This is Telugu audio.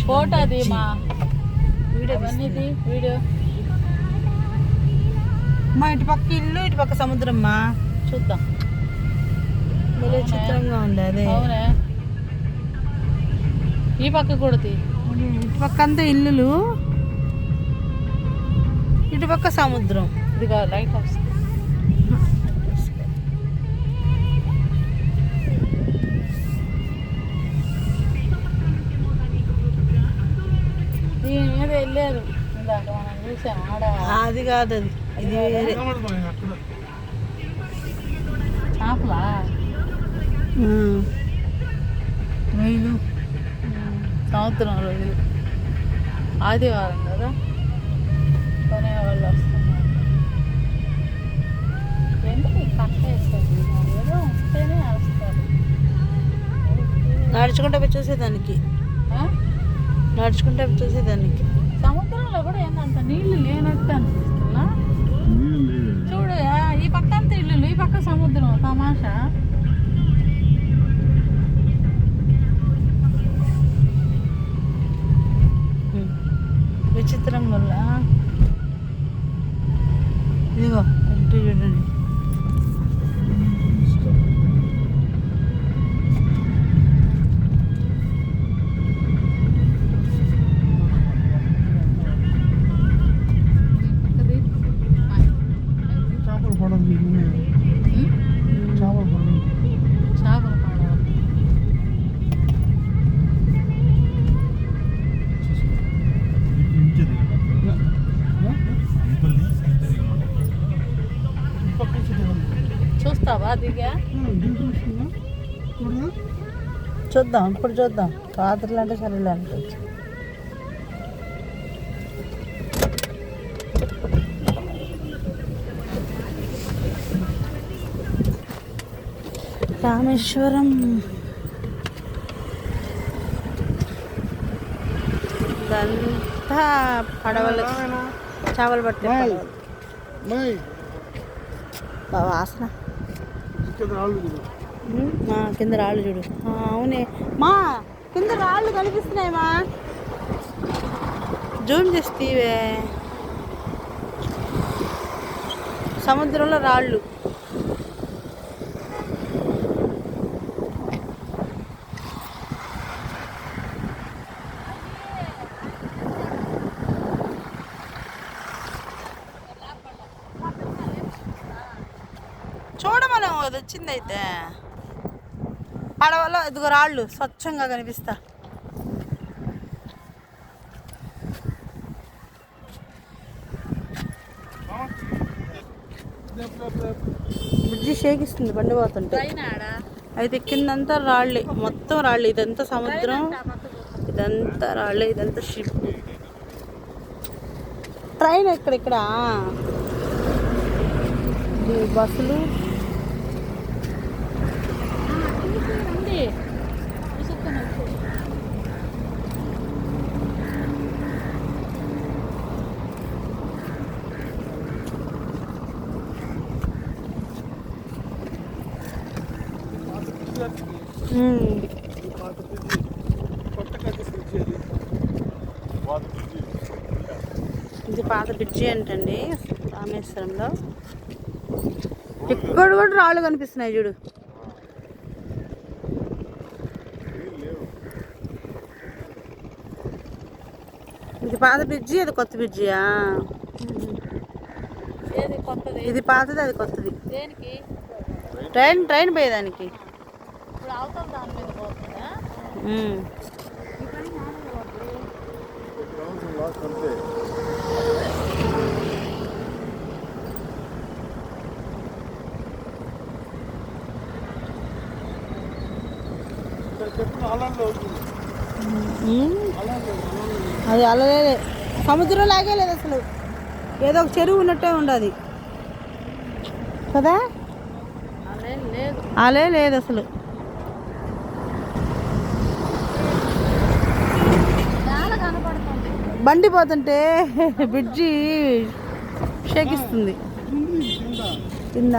ఫోటో అది మా వీడియో మా ఇటు పక్క ఇల్లు ఇటు పక్క సముద్రం మా చూద్దాం. భలే చిత్రంగా ఉంది అదే. అవునే ఈ పక్క కూడా ఇటు పక్క అంతా ఇల్లులు, ఇటు పక్క సముద్రం. ఇది లైట్ హౌస్. దీని మీద వెళ్ళారు ఇందాక మనం చూసాం ఆడ. అది కాదు, అది ఇది వేరే. చేపలా రొయ్యలు, సముద్రం రోజులు ఆదివారం కదా కొనేవాళ్ళు వస్తున్నారు. ఎందుకు కట్ట వేస్తుంది ఏదో ఉంటేనే వేస్తారు. నడుచుకుంటే పోయి చూసేదానికి, నడుచుకుంటే పోయి చూసేదానికి. సముద్రంలో కూడా ఏంటంత నీళ్లు లేనట్టు అనిపిస్తున్నా. చూడు ఈ పక్క అంతా ఇల్లు, ఈ పక్క సముద్రం. తమాషా. విచిత్రంగా ఇదిగో ఇటు చూడండి. చూస్తావా దిగా? చూద్దాం, ఇప్పుడు చూద్దాం. పాత్రలు అంటే సరేలే అనుకోవచ్చు. రామేశ్వరం ఇదంతా పడవలు, చేపలు పట్టే వాసన. కింద రాళ్ళు చూడు. అవునే మా కింద రాళ్ళు కనిపిస్తున్నాయి మా, జూమ్ చేస్తేవే. సముద్రంలో రాళ్ళు. చూడమను, అది వచ్చిందైతే పడవలో ఇదిగో రాళ్ళు స్వచ్ఛంగా కనిపిస్తా. బ్రిడ్జి షేకిస్తుంది బండి పోతుంటే. అయితే కిందంతా రాళ్ళే, మొత్తం రాళ్ళు. ఇదంతా సముద్రం, ఇదంతా రాళ్ళే, ఇదంతా షిప్. ట్రైన్ ఎక్కడెక్కడ బస్సులు. ఇది పాత బ్రిడ్జి అంటండి రామేశ్వరంలో. ఇక్కడ కూడా రాళ్ళు కనిపిస్తున్నాయి చూడు. ఇది పాత బ్రిడ్జి, అది కొత్త బ్రిడ్జియా? ఇది పాతది, అది కొత్తది. ట్రైన్ పోయేదానికి. అది అలలే, సముద్రం లాగే లేదు అసలు. ఏదో ఒక చెరువు ఉన్నట్టే ఉండదు కదా, అలే లేదు అసలు. బండి పోతుంటే బ్రిడ్జి షేకిస్తుంది కింద.